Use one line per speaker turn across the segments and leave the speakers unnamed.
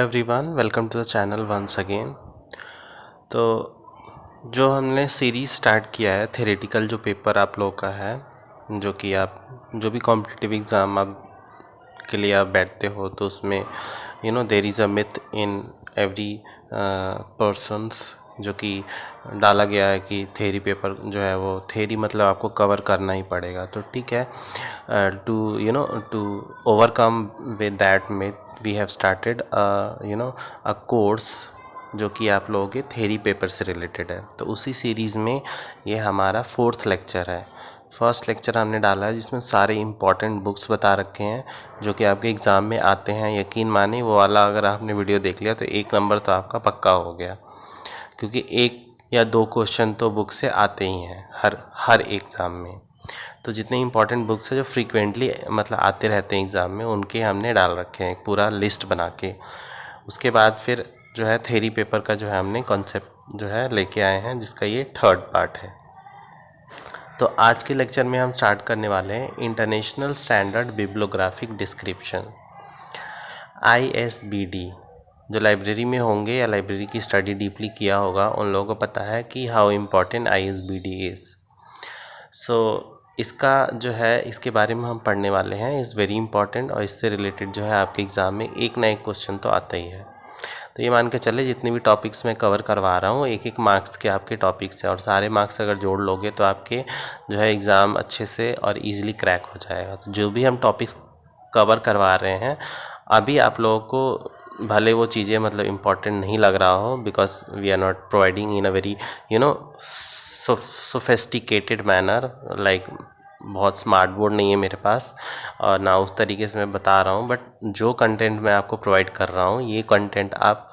Everyone, welcome to the channel once again. तो जो हमने सीरीज़ स्टार्ट किया है थ्योरेटिकल जो पेपर आप लोगों का है, जो कि आप जो भी कॉम्पिटिटिव एग्ज़ाम आप के लिए आप बैठते हो तो उसमें there is a myth in every persons, जो कि डाला गया है कि थेरी पेपर जो है वो थेरी मतलब आपको कवर करना ही पड़ेगा। तो ठीक है, to overcome with that myth we have started a course जो कि आप लोगों के थेरी पेपर से रिलेटेड है। तो उसी सीरीज़ में ये हमारा 4th लेक्चर है। फर्स्ट लेक्चर हमने डाला है जिसमें सारे इम्पॉर्टेंट बुक्स बता रखे हैं जो कि आपके एग्ज़ाम में आते हैं। यकीन माने वो वाला अगर आपने वीडियो देख लिया तो 1 नंबर तो आपका पक्का हो गया, क्योंकि 1 या 2 क्वेश्चन तो बुक से आते ही हैं हर एग्ज़ाम में। तो जितने इंपॉर्टेंट बुक्स हैं जो फ्रीक्वेंटली मतलब आते रहते हैं एग्ज़ाम में, उनके हमने डाल रखे हैं एक पूरा लिस्ट बना के। उसके बाद फिर जो है थेरी पेपर का जो है हमने कॉन्सेप्ट जो है लेके आए हैं, जिसका ये 3rd पार्ट है। तो आज के लेक्चर में हम स्टार्ट करने वाले हैं international standard bibliographic description ISBD। जो लाइब्रेरी में होंगे या लाइब्रेरी की स्टडी डीपली किया होगा उन लोगों को पता है कि हाउ इम्पॉर्टेंट ISBD इज़। सो इसका जो है इसके बारे में हम पढ़ने वाले हैं, इज़ वेरी इंपॉर्टेंट, और इससे रिलेटेड जो है आपके एग्ज़ाम में एक ना एक क्वेश्चन तो आता ही है। तो ये मान के चले जितने भी टॉपिक्स मैं कवर करवा रहा हूँ 1-1 मार्क्स के आपके टॉपिक्स हैं, और सारे मार्क्स अगर जोड़ लोगे तो आपके जो है एग्ज़ाम अच्छे से और इजीली क्रैक हो जाएगा। तो जो भी हम टॉपिक्स कवर करवा रहे हैं अभी आप लोगों को भले वो चीज़ें मतलब इम्पॉर्टेंट नहीं लग रहा हो, because we are not providing in a very sophisticated manner, like बहुत स्मार्ट बोर्ड नहीं है मेरे पास और ना उस तरीके से मैं बता रहा हूँ, बट जो कंटेंट मैं आपको प्रोवाइड कर रहा हूँ ये कंटेंट आप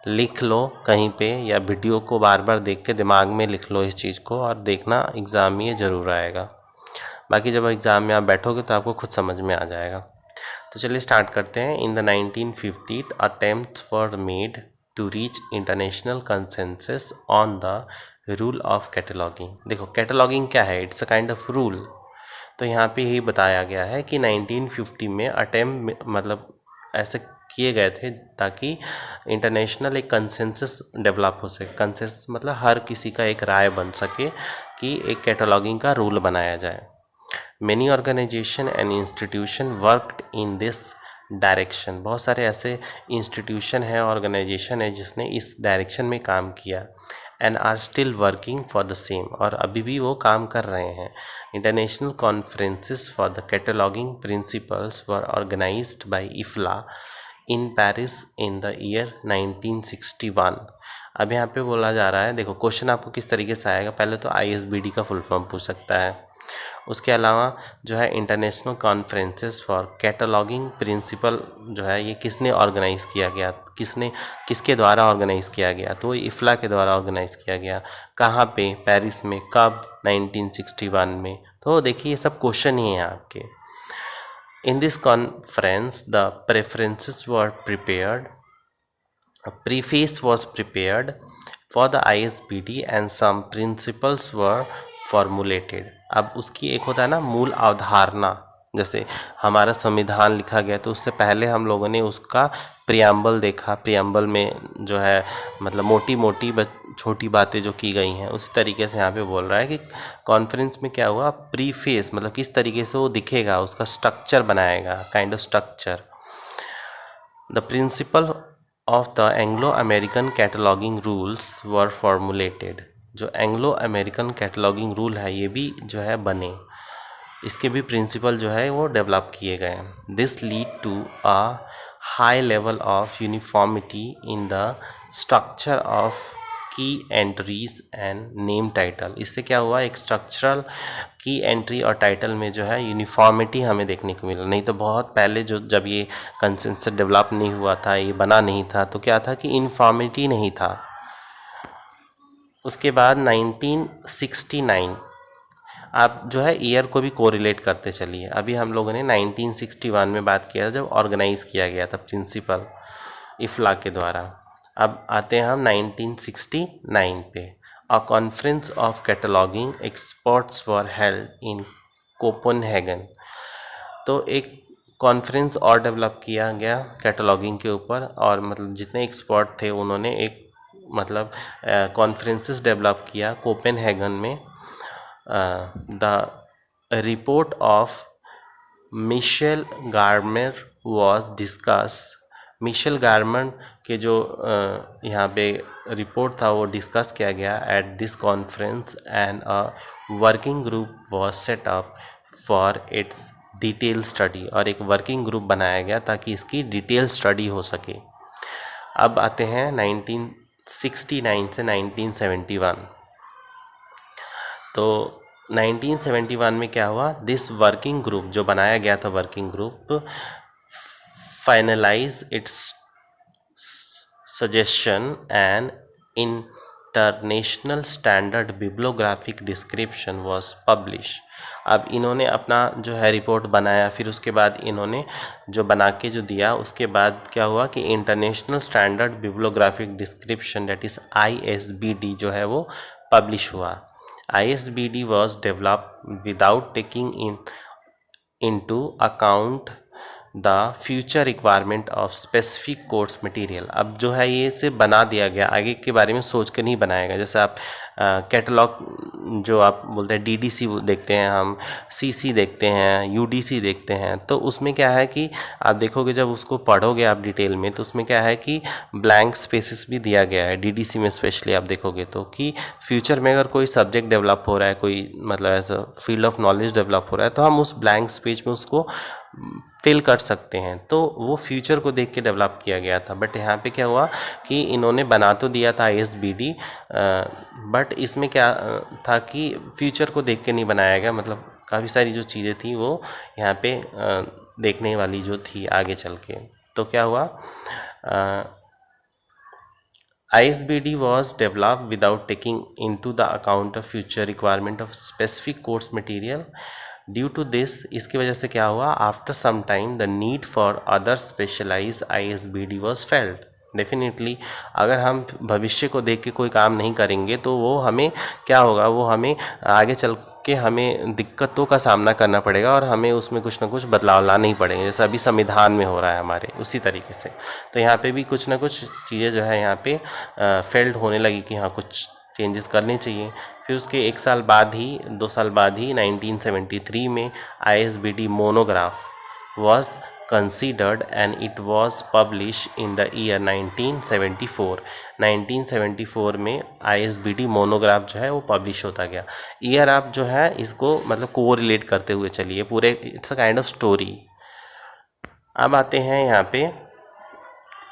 लिख लो कहीं पे, या वीडियो को बार बार देख के दिमाग में लिख लो इस चीज़ को, और देखना एग्ज़ाम में ये ज़रूर आएगा। बाकी जब एग्ज़ाम में आप बैठोगे तो आपको खुद समझ में आ जाएगा। तो चलिए स्टार्ट करते हैं। In the 1950 attempts were made to reach international consensus on the rule of cataloguing. देखो कैटलॉगिंग क्या है, it's a kind of rule. तो यहाँ पे यही बताया गया है कि 1950 में अटेम्प्ट मतलब ऐसे किए गए थे ताकि इंटरनेशनल एक कंसेंसस डेवलप हो सके। कंसेंसस मतलब हर किसी का एक राय बन सके कि एक कैटलॉगिंग का रूल बनाया जाए। Many organization and institution worked in this direction. बहुत सारे ऐसे इंस्टीट्यूशन है, ऑर्गेनाइजेशन है जिसने इस डायरेक्शन में काम किया, and are still working for the same, और अभी भी वो काम कर रहे हैं। International conferences for the cataloguing principles were organised by IFLA in Paris in the year 1961। अब यहाँ पे बोला जा रहा है, देखो क्वेश्चन आपको किस तरीके से आएगा, पहले तो ISBD का फुल फॉर्म पूछ सकता है। उसके अलावा जो है international conferences for cataloguing principle जो है ये किसने ऑर्गेनाइज़ किया गया, किसके द्वारा ऑर्गेनाइज़ किया गया, तो इफ्ला के द्वारा ऑर्गेनाइज़ किया गया। कहाँ पे, पेरिस में, कब, 1961 में। तो देखिए ये सब क्वेश्चन ही हैं आपके। In this conference the preferences were prepared, a preface was prepared for the ISBD and some principles were formulated। अब उसकी एक होता है ना मूल अवधारणा, जैसे हमारा संविधान लिखा गया तो उससे पहले हम लोगों ने उसका प्रियम्बल देखा। प्रियम्बल में जो है मतलब मोटी मोटी छोटी बातें जो की गई हैं, उसी तरीके से यहाँ पे बोल रहा है कि कॉन्फ्रेंस में क्या हुआ, प्रीफेस मतलब किस तरीके से वो दिखेगा, उसका स्ट्रक्चर बनाएगा, kind of structure. The principle of the Anglo American cataloguing rules were formulated. जो एंग्लो अमेरिकन कैटलॉगिंग रूल है ये भी जो है बने, इसके भी प्रिंसिपल जो है वो डेवलप किए गए हैं। This lead to a high level of uniformity in the structure of key entries and name title. इससे क्या हुआ, एक स्ट्रक्चरल की एंट्री और टाइटल में जो है यूनिफॉर्मिटी हमें देखने को मिला। नहीं तो बहुत पहले जब ये कंसेंसस डेवलप नहीं हुआ था, ये बना नहीं था, तो क्या था कि यूनिफॉर्मिटी नहीं था। उसके बाद 1969, आप जो है ईयर को भी कोरिलेट करते चलिए। अभी हम लोगों ने 1961 में बात किया जब ऑर्गेनाइज़ किया गया था प्रिंसिपल इफ्ला के द्वारा। अब आते हैं हम 1969 पे। A conference of cataloguing experts were held in Copenhagen. तो एक कॉन्फ्रेंस और डेवलप किया गया कैटलॉगिंग के ऊपर, और मतलब जितने एक्सपर्ट थे उन्होंने एक मतलब कॉन्फ्रेंसेस डेवलप किया कोपेनहेगन में। The report of Michel Garmer was discuss. Michel Garmer के जो यहाँ पे रिपोर्ट था वो डिस्कस किया गया at this conference, and a working group was set up for its detail study, और एक वर्किंग ग्रुप बनाया गया ताकि इसकी डिटेल स्टडी हो सके। अब आते हैं 1969 से 1971। तो 1971 में क्या हुआ, दिस वर्किंग ग्रुप जो बनाया गया था, working group finalise its suggestion and international standard bibliographic description was publish. अब इन्होंने अपना जो है रिपोर्ट बनाया, फिर उसके बाद इन्होंने जो बना के जो दिया, उसके बाद क्या हुआ कि international standard bibliographic description that is ISBD जो है वो पब्लिश हुआ। ISBD was developed without taking into account the future requirement of specific course material. अब जो है ये से बना दिया गया, आगे के बारे में सोच कर नहीं बनाया गया। जैसे आप कैटलॉग जो आप बोलते हैं DDC देखते हैं, हम CC देखते हैं, UDC देखते हैं, तो उसमें क्या है कि आप देखोगे जब उसको पढ़ोगे आप डिटेल में, तो उसमें क्या है कि ब्लैंक स्पेसिस भी दिया गया है DDC में स्पेशली आप देखोगे तो, कि फ्यूचर में अगर कोई सब्जेक्ट डेवलप हो रहा है, कोई मतलब ऐसा फील्ड ऑफ नॉलेज डेवलप हो रहा है, तो हम उस ब्लैंक स्पेस में उसको फिल कर सकते हैं। तो वो फ्यूचर को देख के डेवलप किया गया था। बट यहाँ पे क्या हुआ कि इन्होंने बना तो दिया था ISBD, बट इसमें क्या था कि फ्यूचर को देख के नहीं बनाया गया। मतलब काफ़ी सारी जो चीज़ें थी वो यहाँ पे देखने वाली जो थी आगे चल के। तो क्या हुआ, ISBD was developed without taking into the account of future requirement of specific course material. Due to this, इसकी वजह से क्या हुआ, after some time the need for other specialise ISBD was felt. Definitely अगर हम भविष्य को देख के कोई काम नहीं करेंगे तो वो हमें क्या होगा, वो हमें आगे चल के हमें दिक्कतों का सामना करना पड़ेगा और हमें उसमें कुछ ना कुछ बदलाव लाने ही पड़ेंगे, जैसे अभी संविधान में हो रहा है हमारे, उसी तरीके से। तो यहाँ पे भी कुछ ना कुछ चीज़ें जो है यहाँ पे फेल्ड होने लगी कि हाँ कुछ चेंजेस करने चाहिए। फिर उसके 1 साल बाद ही, 2 साल बाद ही 1973 में ISBD monograph was considered and it was published in the year 1974। 1974 में ISBD मोनोग्राफ जो है वो पब्लिश होता गया। ईयर आप जो है इसको मतलब को रिलेट करते हुए चलिए पूरे, it's a kind of story. अब आते हैं यहाँ पे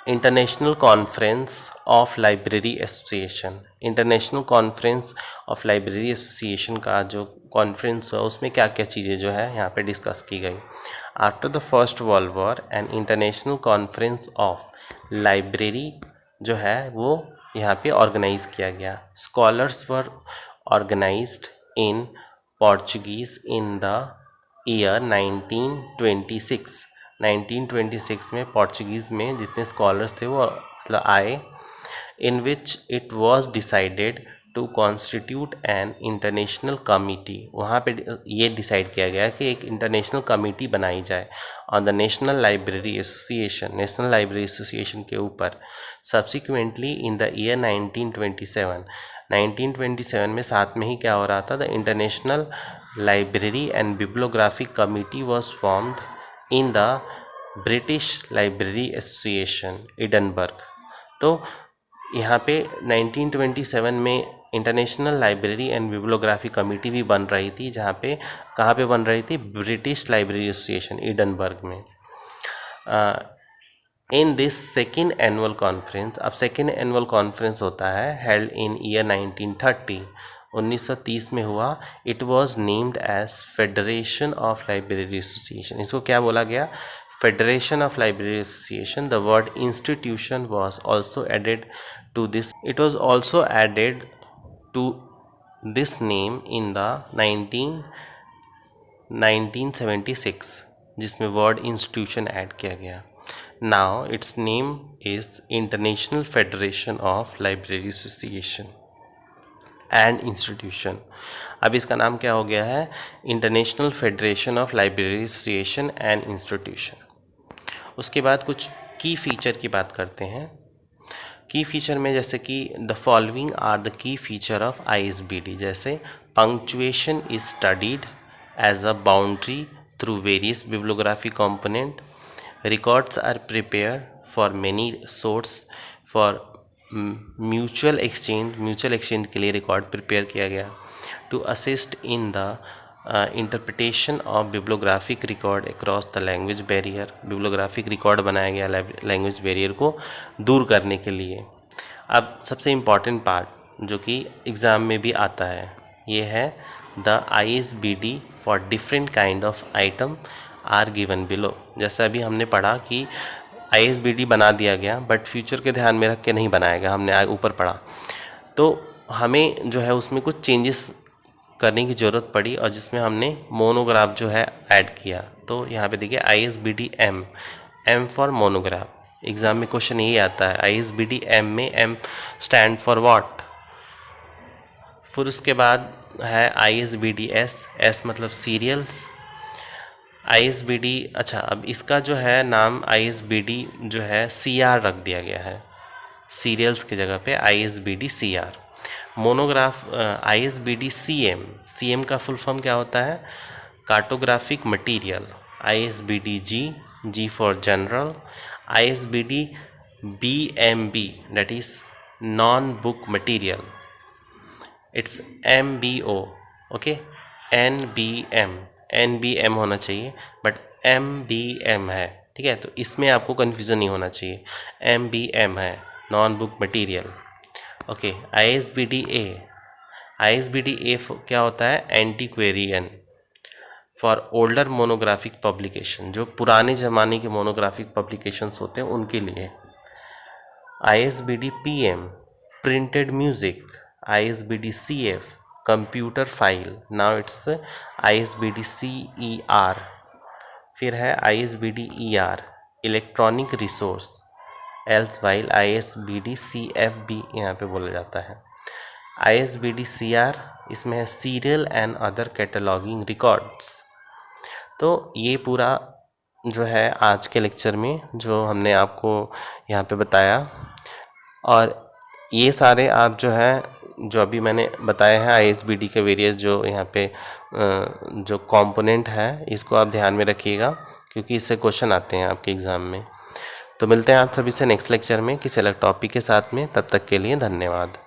international conference of library association. International conference of library association का जो कॉन्फ्रेंस हुआ उसमें क्या क्या चीज़ें जो है यहाँ पे डिस्कस की गई। After the first world war an international conference of library जो है वो यहाँ पे ऑर्गेनाइज किया गया। Scholars were organised in Portuguese in the year 1926। 1926 में पोर्चुगीज़ में जितने स्कॉलर्स थे वो मतलब आए, in which it was decided to constitute an international committee. वहाँ पे ये डिसाइड किया गया कि एक इंटरनेशनल कमिटी बनाई जाए on the national library association, national library association के ऊपर। सब्सिक्वेंटली इन द ईयर 1927 में साथ में ही क्या हो रहा था, the international library and bibliographic committee was formed in the British library association Edinburgh. तो यहाँ पे 1927 में international library and bibliography committee भी बन रही थी, जहाँ पे कहाँ पे बन रही थी, ब्रिटिश लाइब्रेरी एसोसिएशन एडनबर्ग में। In this second annual conference, अब सेकेंड एनुअल कॉन्फ्रेंस होता है हेल्ड इन ईयर 1930, 1930 में हुआ। It was named as federation of library association. इसको क्या बोला गया, Federation of Library Association. The word institution was also added to this. It was also added to this name in the 1976, जिसमें word institution add किया गया। Now its name is International Federation of Library Association. And institution. अब इसका नाम क्या हो गया है, international federation of library association and institution. उसके बाद कुछ की फीचर की बात करते हैं। की फीचर में जैसे कि the following are the key feature of ISBD, जैसे punctuation is studied as a boundary through various bibliography component, records are prepared for many source for mutual exchange के लिए रिकॉर्ड प्रिपेयर किया गया, to assist in the interpretation of bibliographic record across the language barrier. Bibliographic record बनाया गया language barrier को दूर करने के लिए। अब सबसे इम्पॉर्टेंट पार्ट जो कि एग्ज़ाम में भी आता है, ये है the ISBD for different kind of item are given below. जैसा अभी हमने पढ़ा कि ISBD बना दिया गया, बट फ्यूचर के ध्यान में रख के नहीं बनाया गया, हमने ऊपर पढ़ा, तो हमें जो है उसमें कुछ चेंजेस करने की ज़रूरत पड़ी और जिसमें हमने मोनोग्राफ जो है ऐड किया। तो यहाँ पे देखिए ISBD M for monograph. Exam में क्वेश्चन यही आता है, ISBD M में M स्टैंड फॉर व्हाट। फिर उसके बाद है ISBD S मतलब सीरियल्स। ISBD, अच्छा अब इसका जो है नाम ISBD जो है CR रख दिया गया है, सीरियल्स की जगह पे ISBD CR। Monograph ISBD CM का फुल फॉर्म क्या होता है, cartographic material. ISBD G for general. ISBD BMB that is non book material, it's MBO, okay. NBM होना चाहिए, बट MBM है, ठीक है, तो इसमें आपको कन्फ्यूज़न नहीं होना चाहिए, MBM है, non book material, okay. ISBD A क्या होता है, एंटीक्वेरियन फॉर ओल्डर मोनोग्राफिक पब्लिकेशन, जो पुराने ज़माने के मोनोग्राफिक पब्लिकेशंस होते हैं उनके लिए। ISBD PM printed music. ISBD CF computer file, now it's ISBD CER। फिर है ISBD ER electronic resource, else while ISBD CFB यहाँ पे बोला जाता है। ISBD CR इसमें है serial and other cataloguing records. तो ये पूरा जो है आज के लेक्चर में जो हमने आपको यहाँ पे बताया, और ये सारे आप जो है जो अभी मैंने बताए हैं ISBD के वेरियस जो यहाँ पे जो कंपोनेंट है, इसको आप ध्यान में रखिएगा क्योंकि इससे क्वेश्चन आते हैं आपके एग्ज़ाम में। तो मिलते हैं आप सभी से नेक्स्ट लेक्चर में किसी अलग टॉपिक के साथ में, तब तक के लिए धन्यवाद।